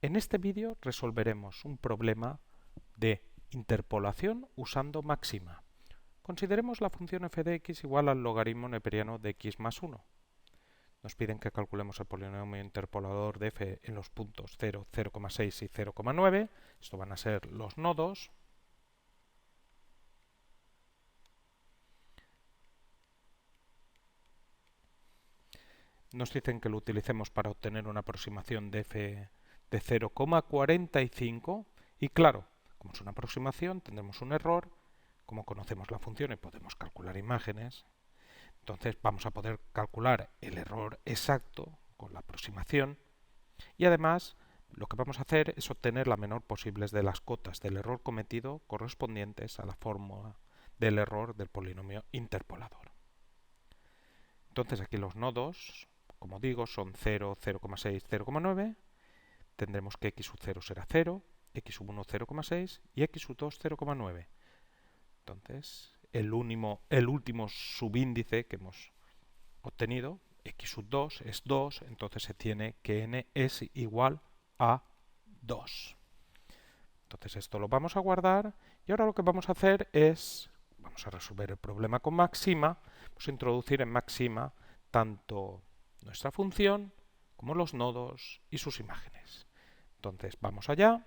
En este vídeo resolveremos un problema de interpolación usando máxima. Consideremos la función f de x igual al logaritmo neperiano de x más 1. Nos piden que calculemos el polinomio interpolador de f en los puntos 0, 0,6 y 0,9. Esto van a ser los nodos. Nos dicen que lo utilicemos para obtener una aproximación de f de 0,45 y claro, como es una aproximación tendremos un error. Como conocemos la función y podemos calcular imágenes, entonces vamos a poder calcular el error exacto con la aproximación y además lo que vamos a hacer es obtener la menor posible de las cotas del error cometido correspondientes a la fórmula del error del polinomio interpolador. Entonces aquí los nodos, como digo, son 0, 0,6, 0,9. Tendremos que x sub 0 será 0, x sub 1 0,6 y x sub 2 0,9. Entonces, el último subíndice que hemos obtenido, x sub 2, es 2, entonces se tiene que n es igual a 2. Entonces esto lo vamos a guardar y ahora lo que vamos a hacer es, vamos a resolver el problema con máxima, vamos a introducir en máxima tanto nuestra función como los nodos y sus imágenes. Entonces vamos allá.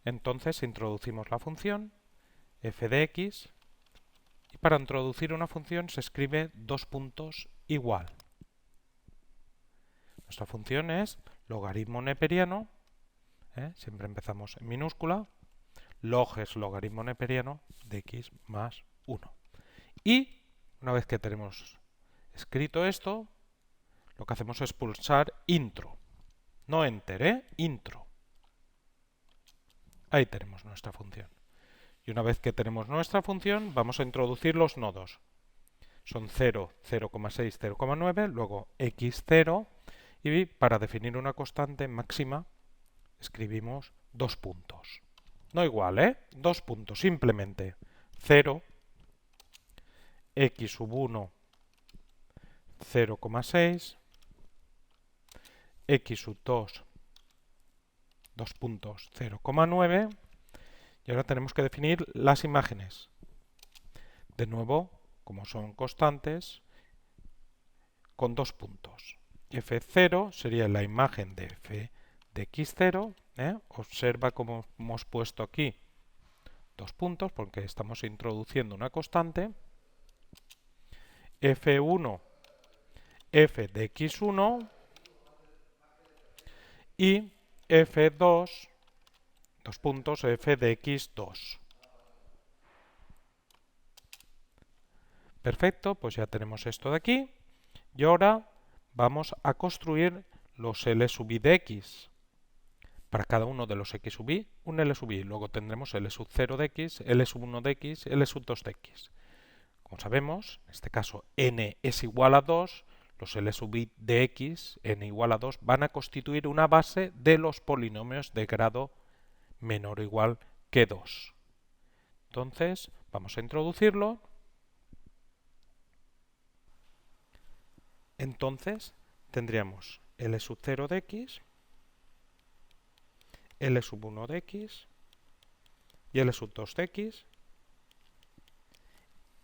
Entonces introducimos la función f de x y para introducir una función se escribe dos puntos igual. Nuestra función es logaritmo neperiano, siempre empezamos en minúscula, log es logaritmo neperiano de x más 1. Y una vez que tenemos escrito esto, lo que hacemos es pulsar intro, no enter, intro. Ahí tenemos nuestra función. Y una vez que tenemos nuestra función, vamos a introducir los nodos. Son 0, 0,6, 0,9, luego x0, y para definir una constante máxima escribimos dos puntos. No igual, dos puntos, simplemente 0, x sub 1, 0,6, x sub 2, 2 puntos, 0,9, y ahora tenemos que definir las imágenes. De nuevo, como son constantes, con dos puntos. f0 sería la imagen de f de x0. Observa cómo hemos puesto aquí dos puntos porque estamos introduciendo una constante. f1, f de x1 y f2, dos puntos, f de x2. Perfecto, pues ya tenemos esto de aquí. Y ahora vamos a construir los L sub i de x. Para cada uno de los x sub i, un L sub i. Luego tendremos L sub 0 de x, L sub 1 de x, L sub 2 de x. Como sabemos, en este caso n es igual a 2, los L sub i de x, n igual a 2, van a constituir una base de los polinomios de grado menor o igual que 2. Entonces, vamos a introducirlo. Entonces, tendríamos L sub 0 de x, L sub 1 de x y L sub 2 de x.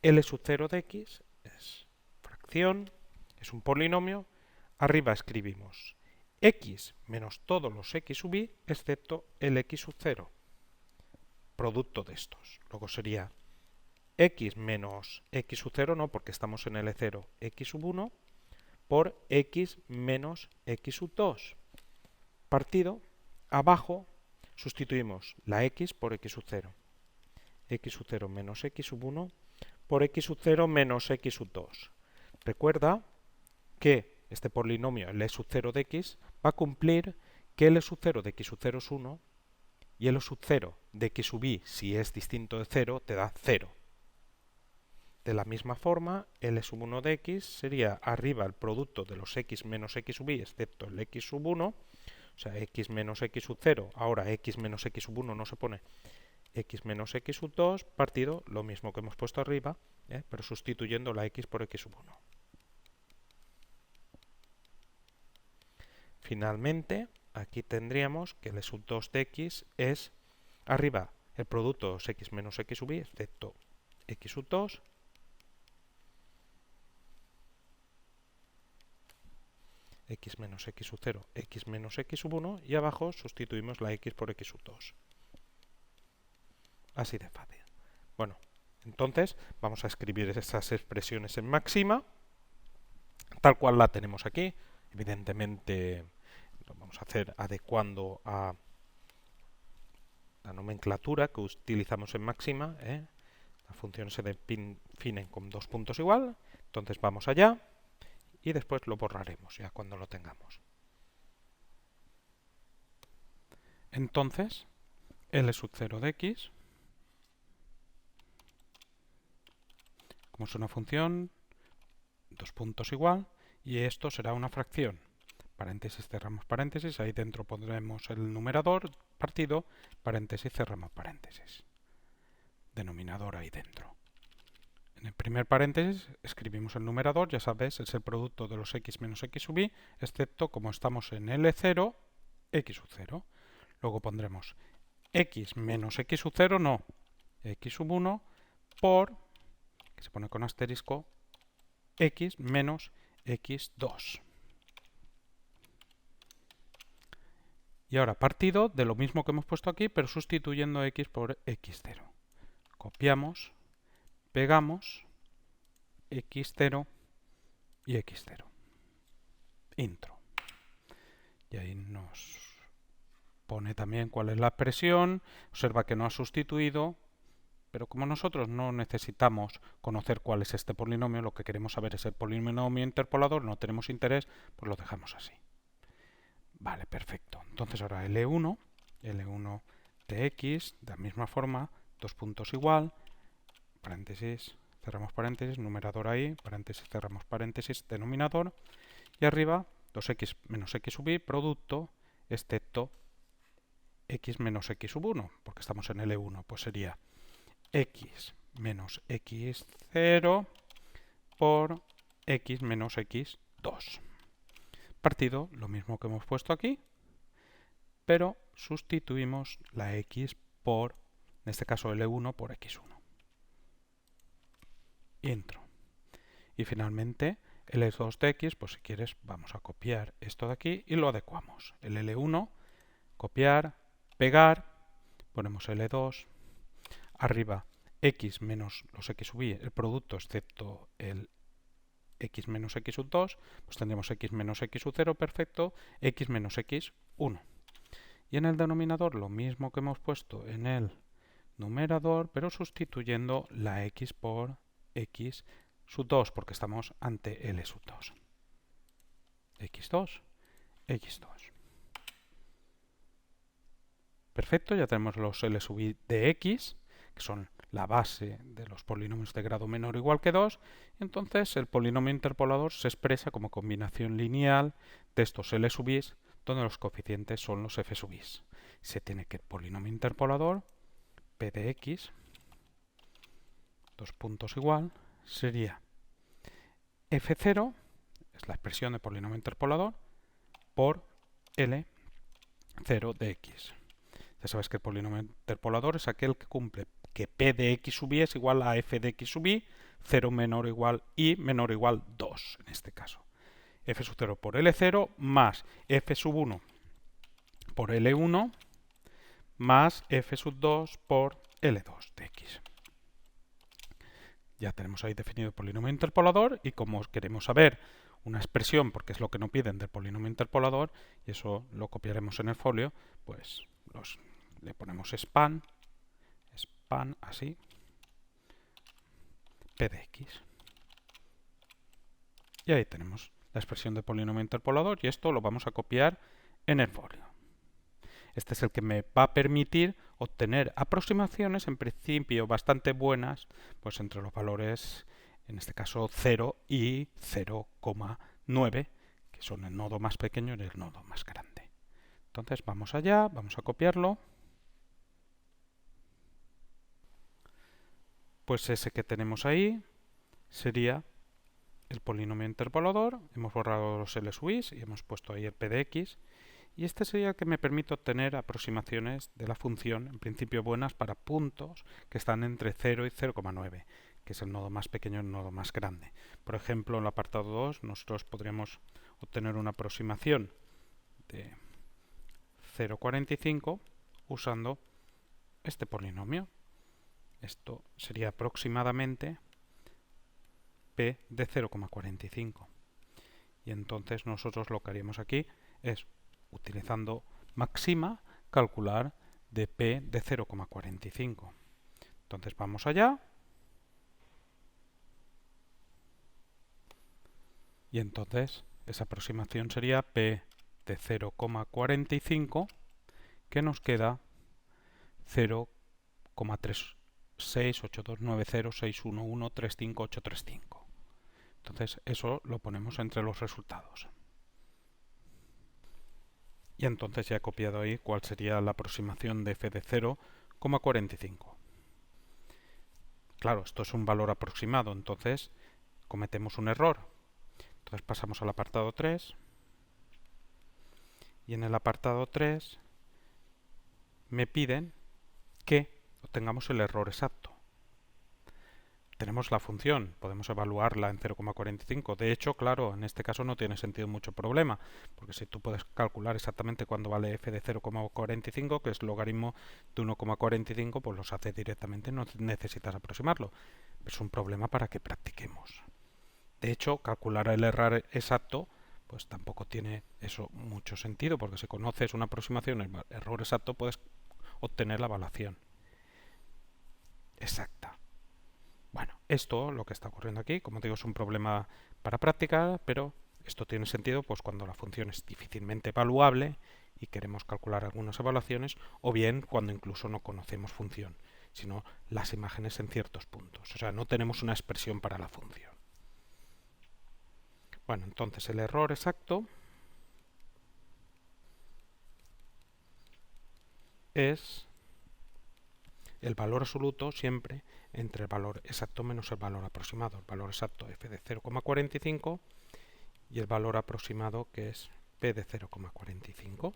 L sub 0 de x es fracción, es un polinomio. Arriba escribimos x menos todos los x sub i excepto el x sub 0. Producto de estos. Luego sería x menos x sub 0, no, porque estamos en L0, x sub 1, por x menos x sub 2. Partido, abajo sustituimos la x por x sub 0. X sub 0 menos x sub 1 por x sub 0 menos x sub 2. Recuerda que este polinomio L sub 0 de x va a cumplir que L sub 0 de x sub 0 es 1 y L sub 0 de x sub i, si es distinto de 0, te da 0. De la misma forma, L sub 1 de x sería arriba el producto de los x menos x sub i excepto el x sub 1, o sea, x menos x sub 0, ahora x menos x sub 1 no se pone, x menos x sub 2, partido lo mismo que hemos puesto arriba, pero sustituyendo la x por x sub 1. finalmente, aquí tendríamos que L sub 2 de x es arriba el producto de los x menos x sub i, excepto x sub 2, x menos x sub 0, x menos x sub 1, y abajo sustituimos la x por x sub 2. Así de fácil. Bueno, entonces vamos a escribir esas expresiones en máxima, tal cual la tenemos aquí. Evidentemente lo vamos a hacer adecuando a la nomenclatura que utilizamos en máxima. Las funciones se definen con dos puntos igual. Entonces vamos allá y después lo borraremos ya cuando lo tengamos. Entonces, L sub 0 de x, como es una función, dos puntos igual, y esto será una fracción. Paréntesis, cerramos paréntesis, ahí dentro pondremos el numerador, partido, paréntesis, cerramos paréntesis. Denominador ahí dentro. En el primer paréntesis escribimos el numerador, ya sabes, es el producto de los x menos x sub i, excepto como estamos en L0, x sub 0. Luego pondremos x menos x sub 0, no, x sub 1 por, que se pone con asterisco, x menos x2. Y ahora partido de lo mismo que hemos puesto aquí, pero sustituyendo x por x0. Copiamos, pegamos, x0 y x0. Intro. Y ahí nos pone también cuál es la expresión. Observa que no ha sustituido, pero como nosotros no necesitamos conocer cuál es este polinomio, lo que queremos saber es el polinomio interpolador, no tenemos interés, pues lo dejamos así. Vale, perfecto. Entonces ahora L1 de x, de la misma forma, dos puntos igual, paréntesis, cerramos paréntesis, numerador ahí, paréntesis, cerramos paréntesis, denominador, y arriba 2x menos x sub i, producto, excepto x menos x sub 1, porque estamos en L1, pues sería x menos x0 por x menos x2. Partido, lo mismo que hemos puesto aquí, pero sustituimos la x por, en este caso L1 por x1. Intro. Y finalmente, L2 de x, pues si quieres vamos a copiar esto de aquí y lo adecuamos. El L1, copiar, pegar, ponemos L2, arriba x menos los x sub i, el producto excepto el x menos x sub 2, pues tendremos x menos x sub 0, perfecto, x menos x1. Y en el denominador lo mismo que hemos puesto en el numerador, pero sustituyendo la x por x sub 2, porque estamos ante L sub 2. x2, x2. Perfecto, ya tenemos los L sub i de x, que son la base de los polinomios de grado menor o igual que 2, entonces el polinomio interpolador se expresa como combinación lineal de estos L sub i, donde los coeficientes son los f sub i. Se tiene que el polinomio interpolador, p de x, dos puntos igual, sería f0, es la expresión de polinomio interpolador, por L0 de x. Ya sabes que el polinomio interpolador es aquel que cumple que p de x sub i es igual a f de x sub i, 0 menor o igual i menor o igual 2 en este caso. F sub 0 por L0 más f sub 1 por L1 más f sub 2 por L2 de x. Ya tenemos ahí definido el polinomio interpolador y como queremos saber una expresión, porque es lo que nos piden del polinomio interpolador, y eso lo copiaremos en el folio, pues le ponemos span así, p de x. Y ahí tenemos la expresión de polinomio interpolador y esto lo vamos a copiar en el folio. Este es el que me va a permitir obtener aproximaciones en principio bastante buenas, pues entre los valores, en este caso 0 y 0,9, que son el nodo más pequeño y el nodo más grande. Entonces vamos allá, vamos a copiarlo. Pues ese que tenemos ahí sería el polinomio interpolador, hemos borrado los LSUIs y hemos puesto ahí el P de X. Y este sería el que me permite obtener aproximaciones de la función, en principio buenas para puntos que están entre 0 y 0,9, que es el nodo más pequeño y el nodo más grande. Por ejemplo, en el apartado 2 nosotros podríamos obtener una aproximación de 0,45 usando este polinomio. Esto sería aproximadamente P de 0,45. Y entonces nosotros lo que haríamos aquí es, utilizando máxima, calcular de P de 0,45. Entonces vamos allá. Y entonces esa aproximación sería P de 0,45, que nos queda 0,36829061135835. Entonces eso lo ponemos entre los resultados. Y entonces ya he copiado ahí cuál sería la aproximación de f de 0,45. Claro, esto es un valor aproximado, entonces cometemos un error. Entonces pasamos al apartado 3. Y en el apartado 3 me piden que obtengamos el error exacto. Tenemos la función, podemos evaluarla en 0,45. De hecho, claro, en este caso no tiene sentido mucho problema, porque si tú puedes calcular exactamente cuándo vale f de 0,45, que es logaritmo de 1,45, pues los haces directamente, no necesitas aproximarlo. Es un problema para que practiquemos. De hecho, calcular el error exacto, pues tampoco tiene eso mucho sentido, porque si conoces una aproximación, el error exacto, puedes obtener la evaluación exacta. Bueno, esto, lo que está ocurriendo aquí, como digo, es un problema para practicar, pero esto tiene sentido pues cuando la función es difícilmente evaluable y queremos calcular algunas evaluaciones, o bien cuando incluso no conocemos función, sino las imágenes en ciertos puntos. O sea, no tenemos una expresión para la función. Bueno, entonces el error exacto es el valor absoluto siempre entre el valor exacto menos el valor aproximado. El valor exacto f de 0,45 y el valor aproximado que es p de 0,45.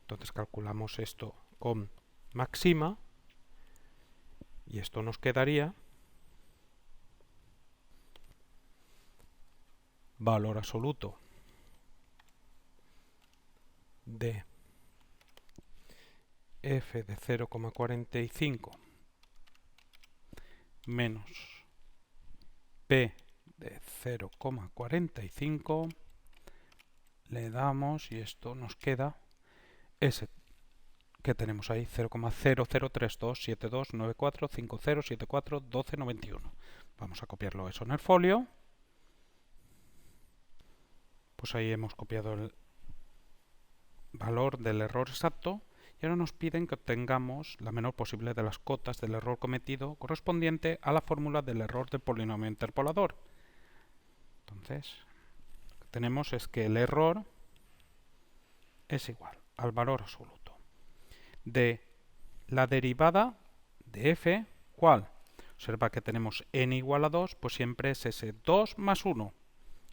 Entonces calculamos esto con máxima y esto nos quedaría valor absoluto de f de 0,45 menos p de 0,45, le damos y esto nos queda ese que tenemos ahí, 0,0032729450741291. Vamos a copiarlo eso en el folio. Pues ahí hemos copiado el valor del error exacto. Y ahora nos piden que obtengamos la menor posible de las cotas del error cometido correspondiente a la fórmula del error del polinomio interpolador. Entonces, lo que tenemos es que el error es igual al valor absoluto de la derivada de f, ¿cuál? Observa que tenemos n igual a 2, pues siempre es ese 2 más 1,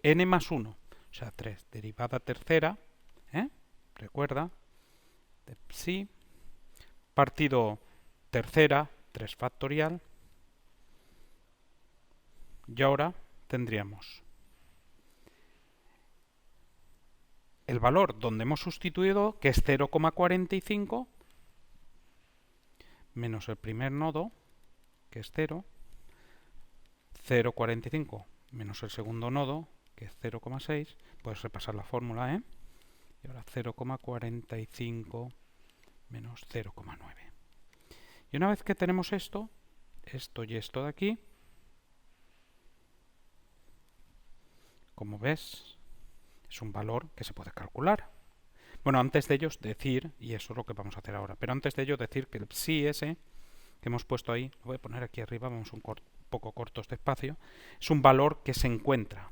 n más 1, o sea 3, derivada tercera, recuerda, de psi, partido tercera, 3 factorial, y ahora tendríamos el valor donde hemos sustituido, que es 0,45, menos el primer nodo, que es 0, 0,45 menos el segundo nodo, que es 0,6, puedes repasar la fórmula, y ahora 0,45 menos 0,9. Y una vez que tenemos esto y esto de aquí, como ves, es un valor que se puede calcular. Bueno, antes de ello decir, y eso es lo que vamos a hacer ahora, pero antes de ello decir que el psi ese que hemos puesto ahí, lo voy a poner aquí arriba, vamos un poco cortos de espacio, es un valor que se encuentra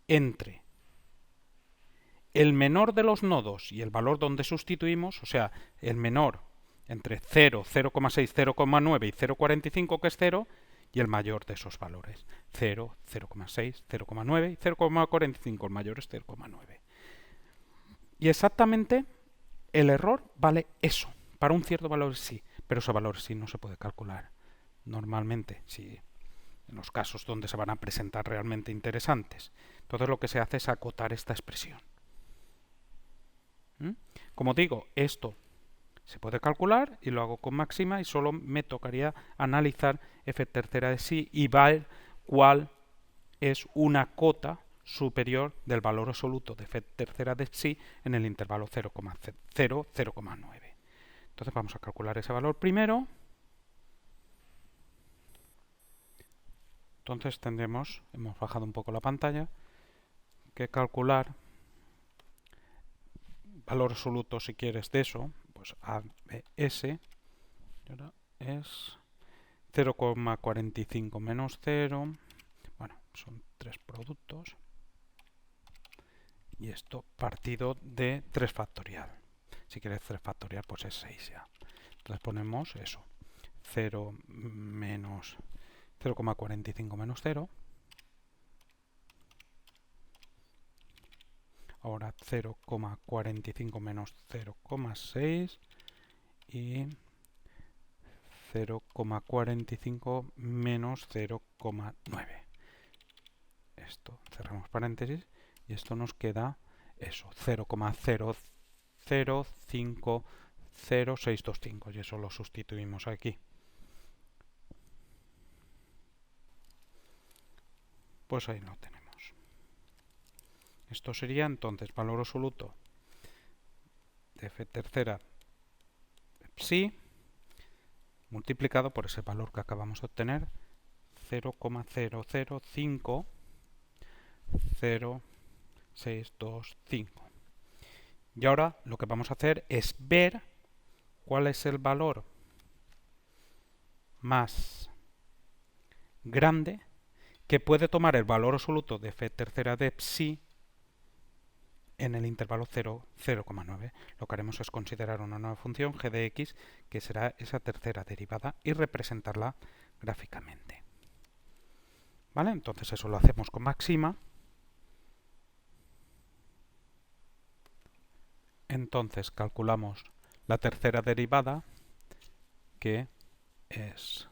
entre el menor de los nodos y el valor donde sustituimos, o sea, el menor entre 0, 0,6, 0,9 y 0,45, que es 0, y el mayor de esos valores. 0, 0,6, 0,9 y 0,45. El mayor es 0,9. Y exactamente el error vale eso. Para un cierto valor sí, pero ese valor sí no se puede calcular. Normalmente, sí, en los casos donde se van a presentar realmente interesantes. Entonces lo que se hace es acotar esta expresión. Como digo, esto se puede calcular y lo hago con máxima y solo me tocaría analizar f tercera de psi y ver cuál es una cota superior del valor absoluto de f tercera de psi en el intervalo 0,0-0,9. Entonces vamos a calcular ese valor primero. Entonces tendremos, hemos bajado un poco la pantalla, que calcular valor absoluto, si quieres, de eso, pues ABS es 0,45 menos 0, bueno, son 3 productos, y esto partido de 3 factorial. Si quieres 3 factorial, pues es 6 ya. Entonces ponemos eso, 0 menos 0,45 menos 0, ahora 0,45 menos 0,6 y 0,45 menos 0,9. Esto, cerramos paréntesis, y esto nos queda eso, 0,00500625, y eso lo sustituimos aquí. Pues ahí lo tenemos. Esto sería entonces valor absoluto de f tercera psi multiplicado por ese valor que acabamos de obtener, 0,00500625. Y ahora lo que vamos a hacer es ver cuál es el valor más grande que puede tomar el valor absoluto de f tercera de psi en el intervalo 0,9. Lo que haremos es considerar una nueva función g de x, que será esa tercera derivada, y representarla gráficamente. ¿Vale? Entonces eso lo hacemos con máxima. Entonces calculamos la tercera derivada, que es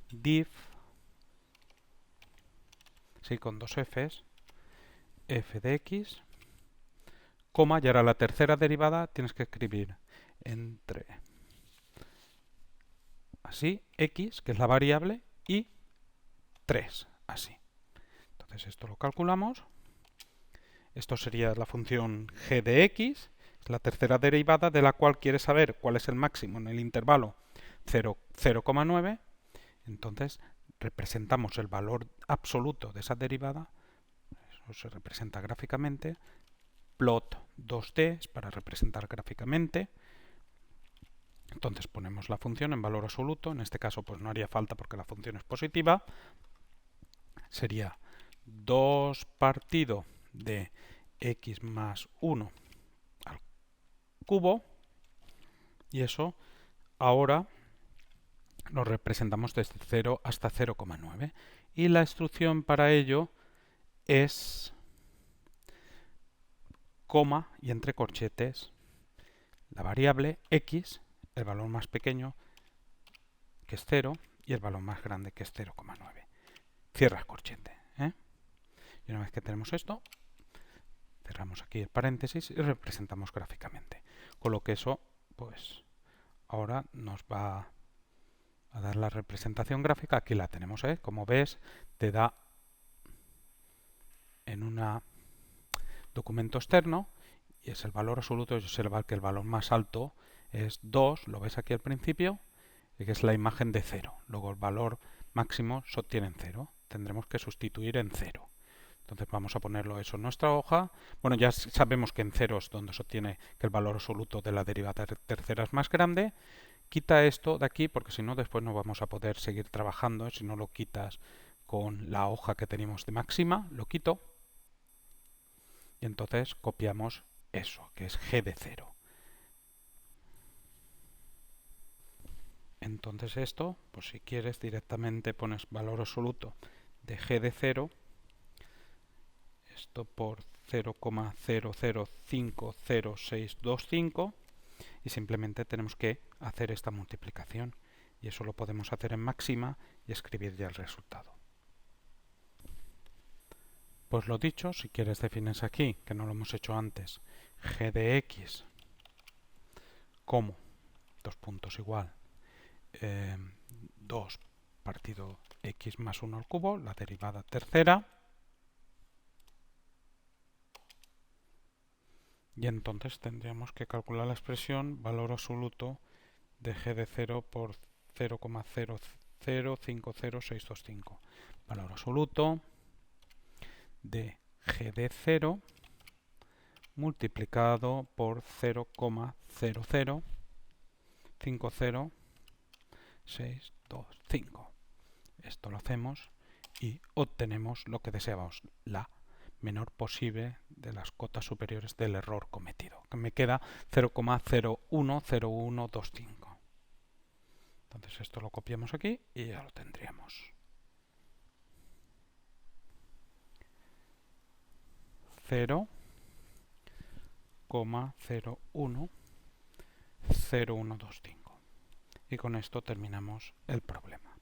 diff, sí, con dos f's, f de x, coma, y ahora la tercera derivada tienes que escribir entre así, x, que es la variable, y 3, así. Entonces esto lo calculamos. Esto sería la función g de x, es la tercera derivada de la cual quieres saber cuál es el máximo en el intervalo 0,9. Entonces representamos el valor absoluto de esa derivada, eso se representa gráficamente, plot 2D para representar gráficamente. Entonces ponemos la función en valor absoluto, en este caso pues no haría falta porque la función es positiva, sería 2 partido de x más 1 al cubo, y eso ahora lo representamos desde 0 hasta 0,9, y la instrucción para ello es coma y entre corchetes la variable x, el valor más pequeño, que es 0, y el valor más grande, que es 0,9. Cierras corchete. Y una vez que tenemos esto, cerramos aquí el paréntesis y representamos gráficamente. Con lo que eso, pues, ahora nos va a dar la representación gráfica. Aquí la tenemos, como ves, te da en un documento externo, y es el valor absoluto, y observa que el valor más alto es 2, lo ves aquí al principio, que es la imagen de 0. Luego el valor máximo se obtiene en 0. Tendremos que sustituir en 0. Entonces vamos a ponerlo eso en nuestra hoja. Bueno, ya sabemos que en 0 es donde se obtiene que el valor absoluto de la derivada tercera es más grande. Quita esto de aquí porque si no después no vamos a poder seguir trabajando. Si no lo quitas con la hoja que tenemos de máxima, lo quito. Y entonces copiamos eso, que es g de 0. Entonces esto, pues si quieres directamente pones valor absoluto de g de 0, esto por 0,00500625, y simplemente tenemos que hacer esta multiplicación, y eso lo podemos hacer en máxima y escribir ya el resultado. Pues lo dicho, si quieres defines aquí, que no lo hemos hecho antes, g de x como, dos puntos igual, 2 partido x más 1 al cubo, la derivada tercera, y entonces tendríamos que calcular la expresión valor absoluto de g de 0 por 0,0050625. Valor absoluto de g de 0 multiplicado por 0,0500625. Esto lo hacemos y obtenemos lo que deseamos, la menor posible de las cotas superiores del error cometido, que me queda 0,010125. Entonces esto lo copiamos aquí y ya lo tendríamos. 0,010125. Y con esto terminamos el problema.